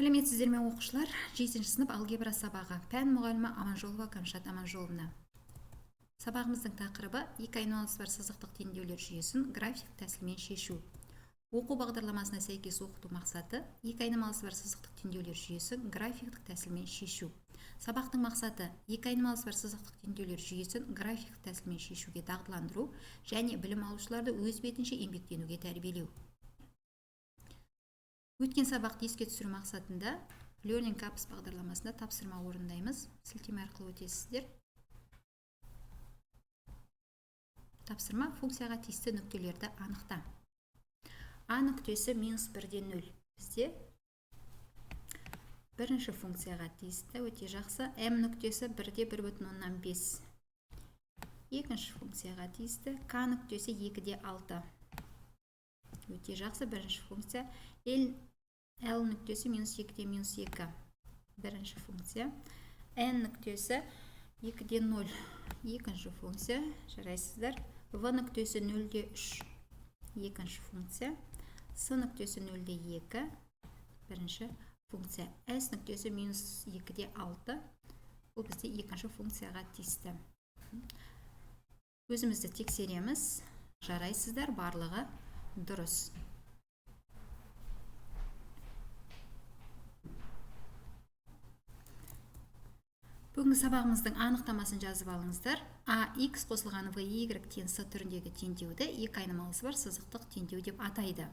Сәлеметсіздер ме оқушылар? 7 сынып алгебра сабағы. Пән мұғалімі Аманжолова Камшат Аманжоловна. Сабағымыздың тақырыбы екі айнымалысы бар сызықтық теңдеулер жүйесін график тәсілмен шешу. Оқу бағдарламасына сәйкес оқыту мақсаты екі айнымалысы бар сызықтық теңдеулер жүйесін графиктік тәсілмен шешу. Сабақтың мақсаты екі айнымалысы бар сызықтық теңдеулер жүйесін графиктік тәсілмен шешуге дағдыландыру және білім алушыларды өз бетінше еңбектенуге тәрбиелеу. Өткен сабақты еске түсіру мақсатында Learning Apps бағдарламасында тапсырма орындаймыз. Сілтеме арқылы өтесіздер. Тапсырма: функцияға тиісті нүктелерді анықта. А нүктесі -1-ден 0. Бізде бірінші функцияға тиісті, өте жақсы. М нүктесі 1-де 1,5. Екінші функцияға тиісті. К нүктесі 2-де 6. Өте жақсы. Бірінші функция. L нүктесі -2-де -2. Бірінші функция. N нүктесі 2-де 0. Екінші функция. Жарайсыздар. В нүктесі 0-де 3. Екінші функция. С нүктесі 0-де 2. Бірінші функция. S нүктесі -2-де 6. Бұл бізде екінші функцияға тиісті. Өзімізді тексереміз. Жарайсыздар, барлығы дұрыс. Бүгінгі сабағымыздың анықтамасын жазып алыңыздар. AX қосылған VY тең С түріндегі теңдеуді екі айнымалысы бар сызықтық теңдеу деп атайды.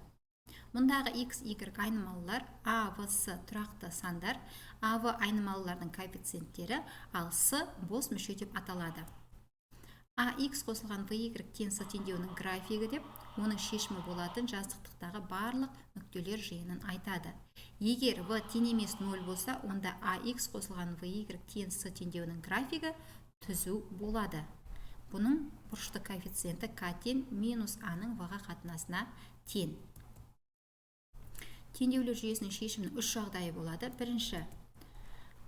Мұндағы X, Y айнымалылар A, V, С тұрақты сандар, A, V айнымалылардың коэффициенттері, ал С бос мүше деп аталады. AX қосылған VY тең С теңдеуінің графигі деп, оның шешімі болатын жазықтықтағы барлық нүктелер жиынын айтады. Егер V тең емес 0 болса, онда AX қосылған VY тең С теңдеуінің графигі түзу болады. Бұның бұрышты коэффициенті К тең -А-ның В-ға қатынасына тең. Теңдеулер жүйесінің шешімінің үш жағдайы болады. Бірінші,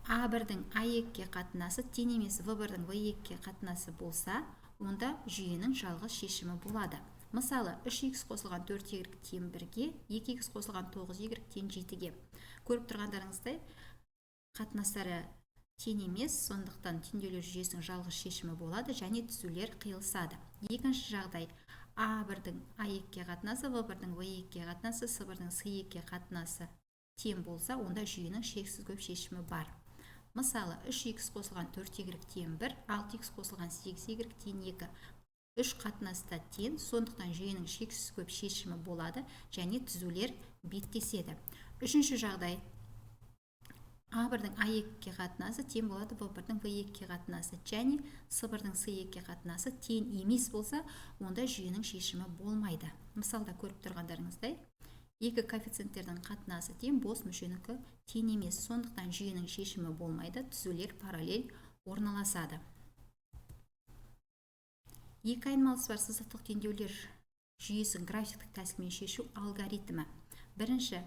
А1-дің А2-ге қатынасы тең емес В1-дің В2-ге қатынасы болса, онда жүйенің жалғыз шешімі болады. Мысалы, 3x қосылған 4y тең 1-ге, 2x қосылған 9y тең 7-ге. Көріп тұрғандарыңыздай, қатынастары тең емес, сондықтан теңдеулер жүйесінің жалғыз шешімі болады және түзулер қиылысады. Екінші жағдай, А1-дің А2-ге қатынасы, В1-дің В2-ге қатынасы, С1-дің С2-ге қатынасы тең болса, онда жүйенің шексіз көп шешімі бар. Мысалы, 3x қосылған 4y тең 1, 6x қосылған 8y тең 2. Үш қатынаста тең, сондықтан жүйенің шексіз көп шешімі болады және түзулер беттеседі. Үшінші жағдай, А1-дің А2-ге қатынасы тең болады В1-дің В2-ге қатынасы және С1-дің С2-ге қатынасы тең емес болса, онда жүйенің шешімі болмайды. Мысалда көріп тұрғандарыңыздай, екі коэффициенттердің қатынасы тең, бос мүшенікі тең емес, сондықтан жүйенің шешімі болмайды, түзулер параллель орналасады. Екі айнымалысы бар сызықтық теңдеулер жүйесін графиктік тәсілмен шешу алгоритмі. Бірінші,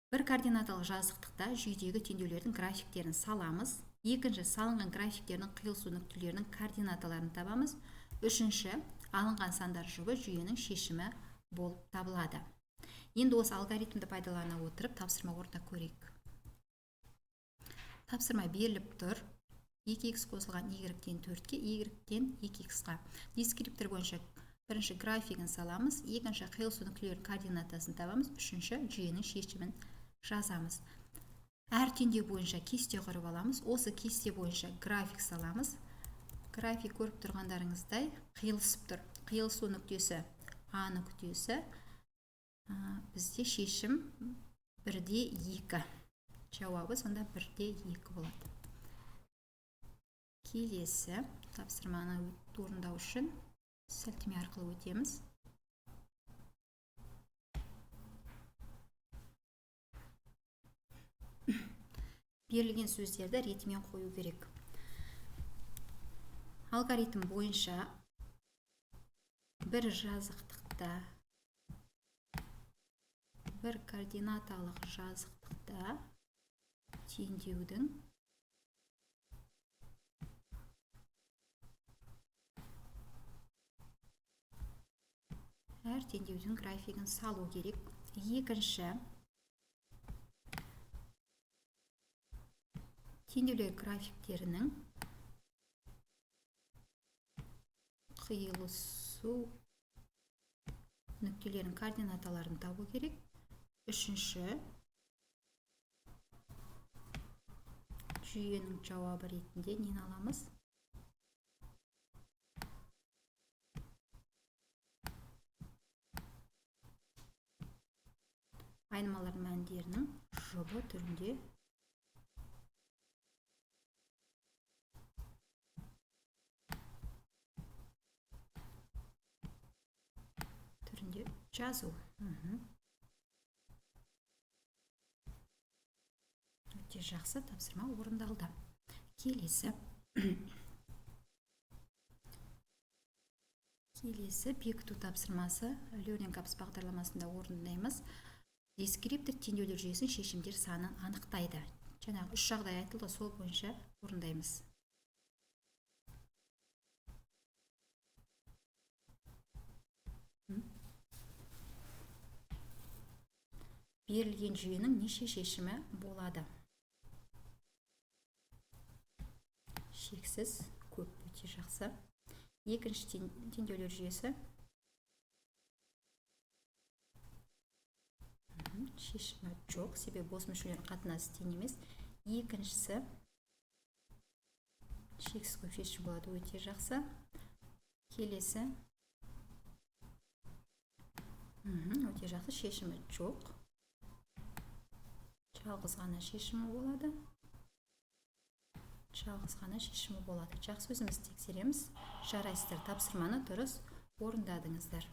бір координаталық жазықтықта жүйедегі теңдеулердің графиктерін саламыз. Екінші, салынған графиктердің қиылысу нүктелерінің координаталарын табамыз. Үшінші, алынған сандар жұбы жүйенің шешімі болып табылады. Енді осы алгоритмді пайдалана отырып тапсырма орнына көрейік. Тапсырма беріліп тұр. 2x қосылған y-тен 4-ке, y-тен 2x-ға. Дескриптор бойынша бірінші графигін саламыз, екінші қиылысу нүктелерінің координатасын табамыз, үшінші жүйенің шешімін жазамыз. Әр теңдеу бойынша кесте құрып аламыз. Осы кесте бойынша график саламыз. График көріп тұрғандарыңыздай қиылысып тұр. Қиылысу нүктесі А нүктесі. Бізде шешім 1-де 2. Жауабы сонда 1-де 2 болады. Келесі тапсырманы орындау үшін сілтеме арқылы өтеміз. Берілген сөздерді ретімен қою керек. Алгоритм бойынша бір жазықтықта, бір координаталық жазықтықта теңдеудің әр теңдеудің графигін салу керек. Екінші, теңдеулер графиктерінің қиылысу нүктелерінің координаталарын табу керек. Үшінші, жүйенің жауабы ретінде нені аламыз? Айнымалар мәндерінің жұбы түрінде жазу. Өте жақсы, тапсырма орындалды. Келесі бекіту тапсырмасы Learning-Apps бағдарламасында орындаймыз. Дескриптор теңдеулер жүйесінің шешімдер санын анықтайды. Жаңағы 3 жағдай айтылды, сол бойынша орындаймыз. Берілген жүйенің неше шешімі болады? Шексіз, көп, өте жақсы. Екінші теңдеулер жүйесі. Шешімі жоқ, себебі бос мүшелердің қатынасы тең емес. Екіншісі шексіз көп шешім болады, өте жақсы. Келесі өте жақсы, шешімі жоқ. Жалғыз ғана шешімі болады. Жақсы, өзіміз тексереміз. Жарайсыздар, тапсырманы дұрыс орындадыңыздар.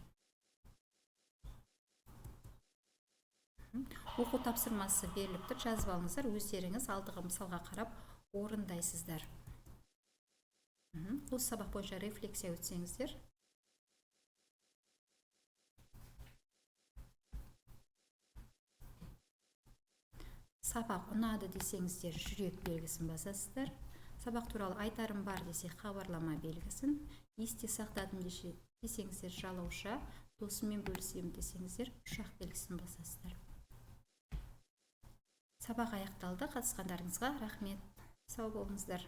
Оқу тапсырмасы беріліп тұр, жазып алыңыздар. Өздеріңіз алдыға мысалға қарап орындайсыздар. Осы сабақ бойынша рефлексия өтсеңіздер. Сабақ ұнады десеңіздер, жүрек белгісін басасыздар. Сабақ туралы айтарым бар десе, хабарлама белгісін. Есте сақтадым десеңіздер, жалауша. Досыммен бөлісемін десеңіздер, ұшақ белгісін басасыздар. Сабақ аяқталды. Қатысқандарыңызға рахмет. Сау болыңыздар.